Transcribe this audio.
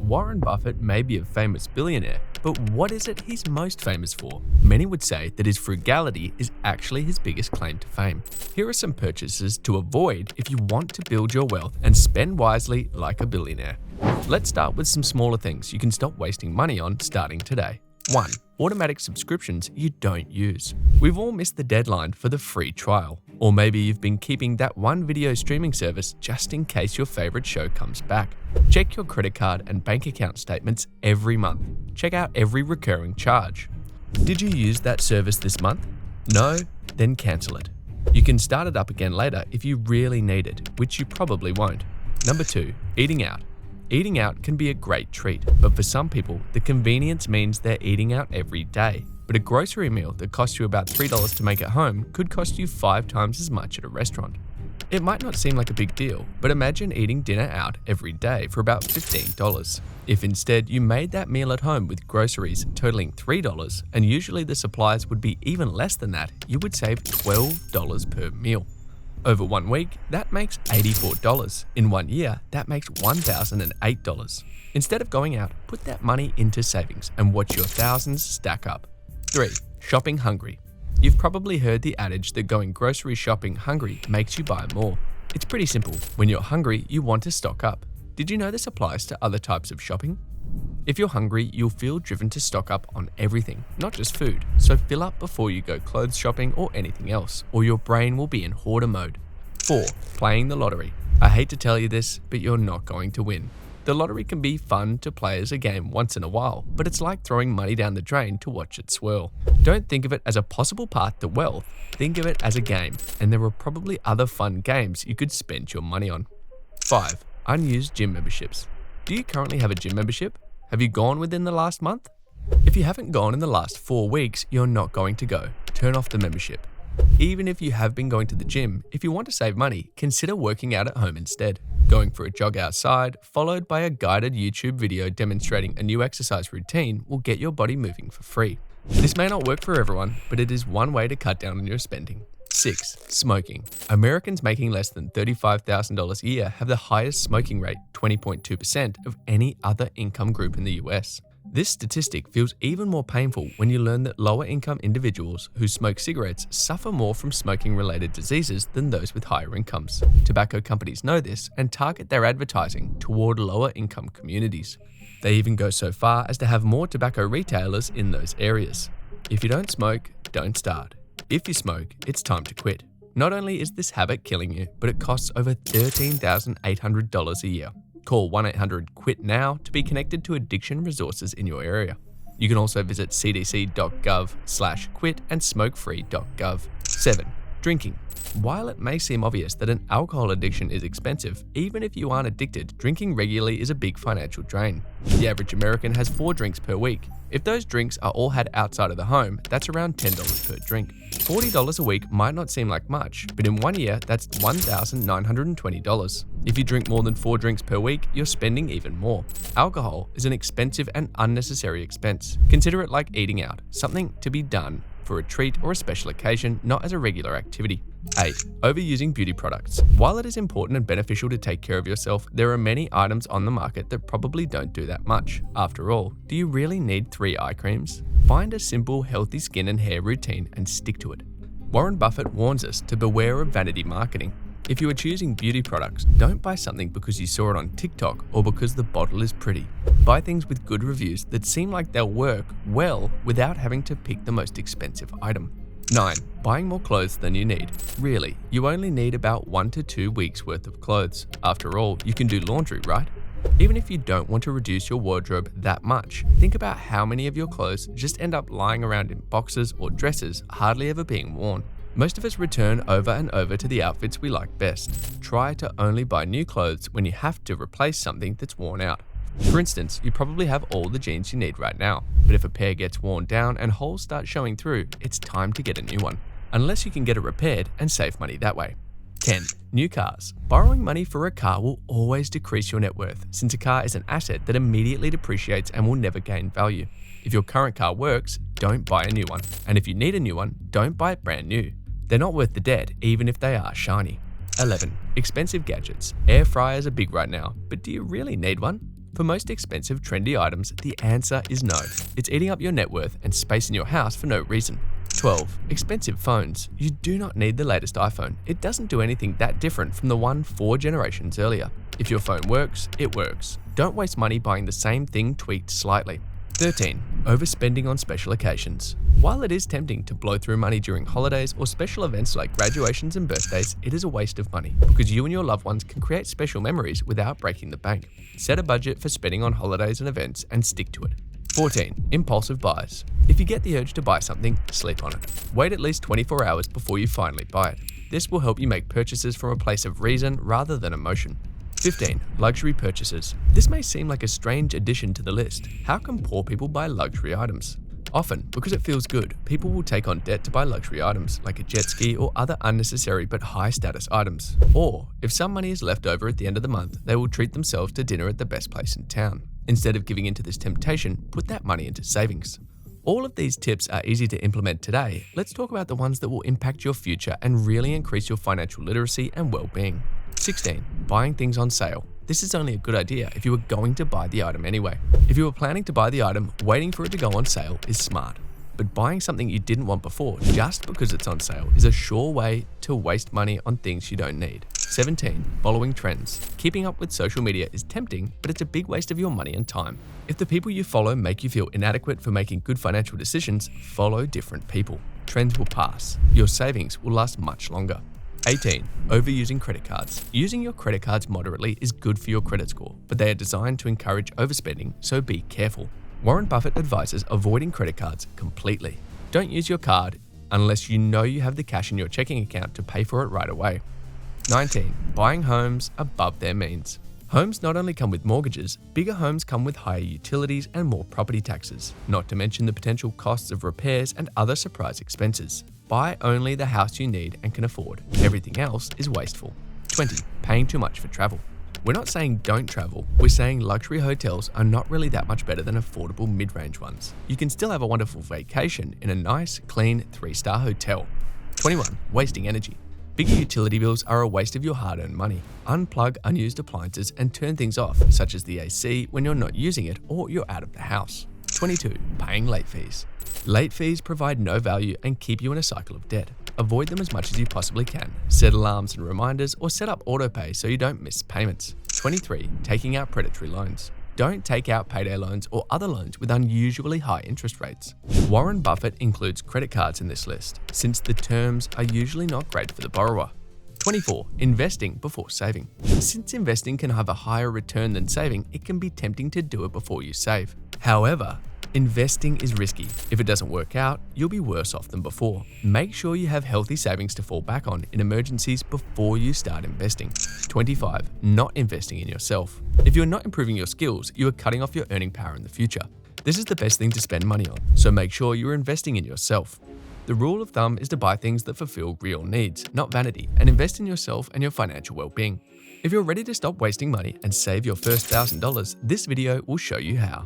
Warren Buffett may be a famous billionaire, but what is it he's most famous for? Many would say that his frugality is actually his biggest claim to fame. Here are some purchases to avoid if you want to build your wealth and spend wisely like a billionaire. Let's start with some smaller things you can stop wasting money on starting today. 1. Automatic subscriptions you don't use. We've all missed the deadline for the free trial. Or maybe you've been keeping that one video streaming service just in case your favorite show comes back. Check your credit card and bank account statements every month. Check out every recurring charge. Did you use that service this month? No? Then cancel it. You can start it up again later if you really need it, which you probably won't. Number 2. Eating out. Eating out can be a great treat, but for some people, the convenience means they're eating out every day. But a grocery meal that costs you about $3 to make at home could cost you 5 times as much at a restaurant. It might not seem like a big deal, but imagine eating dinner out every day for about $15. If instead you made that meal at home with groceries totaling $3, and usually the supplies would be even less than that, you would save $12 per meal. Over 1 week, that makes $84. In 1 year, that makes $1,008. Instead of going out, put that money into savings and watch your thousands stack up. 3. Shopping hungry. You've probably heard the adage that going grocery shopping hungry makes you buy more. It's pretty simple. When you're hungry, you want to stock up. Did you know this applies to other types of shopping? If you're hungry, you'll feel driven to stock up on everything, not just food. So fill up before you go clothes shopping or anything else, or your brain will be in hoarder mode. 4. Playing the lottery. I hate to tell you this, but you're not going to win. The lottery can be fun to play as a game once in a while, but it's like throwing money down the drain to watch it swirl. Don't think of it as a possible path to wealth, think of it as a game, and there are probably other fun games you could spend your money on. 5. Unused gym memberships. Do you currently have a gym membership? Have you gone within the last month? If you haven't gone in the last 4 weeks, you're not going to go. Turn off the membership. Even if you have been going to the gym, if you want to save money, consider working out at home instead. Going for a jog outside, followed by a guided YouTube video demonstrating a new exercise routine, will get your body moving for free. This may not work for everyone, but it is one way to cut down on your spending. 6. Smoking. Americans making less than $35,000 a year have the highest smoking rate, 20.2%, of any other income group in the US. This statistic feels even more painful when you learn that lower income individuals who smoke cigarettes suffer more from smoking-related diseases than those with higher incomes. Tobacco companies know this and target their advertising toward lower income communities. They even go so far as to have more tobacco retailers in those areas. If you don't smoke, don't start. If you smoke, it's time to quit. Not only is this habit killing you, but it costs over $13,800 a year. Call 1-800-QUIT-NOW to be connected to addiction resources in your area. You can also visit cdc.gov/quit and smokefree.gov. 7. Drinking. While it may seem obvious that an alcohol addiction is expensive, even if you aren't addicted, drinking regularly is a big financial drain. The average American has 4 drinks per week. If those drinks are all had outside of the home, that's around $10 per drink. $40 a week might not seem like much, but in 1 year, that's $1,920. If you drink more than 4 drinks per week, you're spending even more. Alcohol is an expensive and unnecessary expense. Consider it like eating out, something to be done for a treat or a special occasion, not as a regular activity. 8. Overusing beauty products. While it is important and beneficial to take care of yourself, there are many items on the market that probably don't do that much. After all, do you really need 3 eye creams? Find a simple, healthy skin and hair routine and stick to it. Warren Buffett warns us to beware of vanity marketing. If you are choosing beauty products, don't buy something because you saw it on TikTok or because the bottle is pretty. Buy things with good reviews that seem like they'll work well without having to pick the most expensive item. 9. Buying more clothes than you need. Really, you only need about 1 to 2 weeks worth of clothes. After all, you can do laundry, right? Even if you don't want to reduce your wardrobe that much, think about how many of your clothes just end up lying around in boxes or dresses, hardly ever being worn. Most of us return over and over to the outfits we like best. Try to only buy new clothes when you have to replace something that's worn out. For instance, you probably have all the jeans you need right now, but if a pair gets worn down and holes start showing through, it's time to get a new one. Unless you can get it repaired and save money that way. 10. New cars. Borrowing money for a car will always decrease your net worth, since a car is an asset that immediately depreciates and will never gain value. If your current car works, don't buy a new one. And if you need a new one, don't buy it brand new. They're not worth the debt, even if they are shiny. 11. Expensive gadgets. Air fryers are big right now, but do you really need one? For most expensive, trendy items, the answer is no. It's eating up your net worth and space in your house for no reason. 12. Expensive phones. You do not need the latest iPhone. It doesn't do anything that different from the one 4 generations earlier. If your phone works, it works. Don't waste money buying the same thing tweaked slightly. 13. Overspending on special occasions. While it is tempting to blow through money during holidays or special events like graduations and birthdays, it is a waste of money because you and your loved ones can create special memories without breaking the bank. Set a budget for spending on holidays and events and stick to it. 14. Impulsive buys. If you get the urge to buy something, sleep on it. Wait at least 24 hours before you finally buy it. This will help you make purchases from a place of reason rather than emotion. 15. Luxury purchases. This may seem like a strange addition to the list. How can poor people buy luxury items? Often, because it feels good, people will take on debt to buy luxury items like a jet ski or other unnecessary but high-status items. Or, if some money is left over at the end of the month, they will treat themselves to dinner at the best place in town. Instead of giving into this temptation, put that money into savings. All of these tips are easy to implement today. Let's talk about the ones that will impact your future and really increase your financial literacy and well-being. 16. Buying things on sale. This is only a good idea if you are going to buy the item anyway. If you are planning to buy the item, waiting for it to go on sale is smart. But buying something you didn't want before just because it's on sale is a sure way to waste money on things you don't need. 17. Following trends. Keeping up with social media is tempting, but it's a big waste of your money and time. If the people you follow make you feel inadequate for making good financial decisions, follow different people. Trends will pass. Your savings will last much longer. 18. Overusing credit cards. Using your credit cards moderately is good for your credit score, but they are designed to encourage overspending, so be careful. Warren Buffett advises avoiding credit cards completely. Don't use your card unless you know you have the cash in your checking account to pay for it right away. 19. Buying homes above their means. Homes not only come with mortgages, bigger homes come with higher utilities and more property taxes, not to mention the potential costs of repairs and other surprise expenses. Buy only the house you need and can afford. Everything else is wasteful. 20. Paying too much for travel. We're not saying don't travel, we're saying luxury hotels are not really that much better than affordable mid-range ones. You can still have a wonderful vacation in a nice, clean 3-star hotel. 21. Wasting energy. Bigger utility bills are a waste of your hard-earned money. Unplug unused appliances and turn things off, such as the AC when you're not using it or you're out of the house. 22. Paying late fees. Late fees provide no value and keep you in a cycle of debt. Avoid them as much as you possibly can. Set alarms and reminders or set up autopay so you don't miss payments. 23. Taking out predatory loans. Don't take out payday loans or other loans with unusually high interest rates. Warren Buffett includes credit cards in this list, since the terms are usually not great for the borrower. 24. Investing before saving. Since investing can have a higher return than saving, it can be tempting to do it before you save. However, investing is risky. If it doesn't work out, you'll be worse off than before. Make sure you have healthy savings to fall back on in emergencies before you start investing. 25. Not investing in yourself. If you're not improving your skills, you are cutting off your earning power in the future. This is the best thing to spend money on, so make sure you're investing in yourself. The rule of thumb is to buy things that fulfill real needs, not vanity, and invest in yourself and your financial well-being. If you're ready to stop wasting money and save your first $1,000, this video will show you how.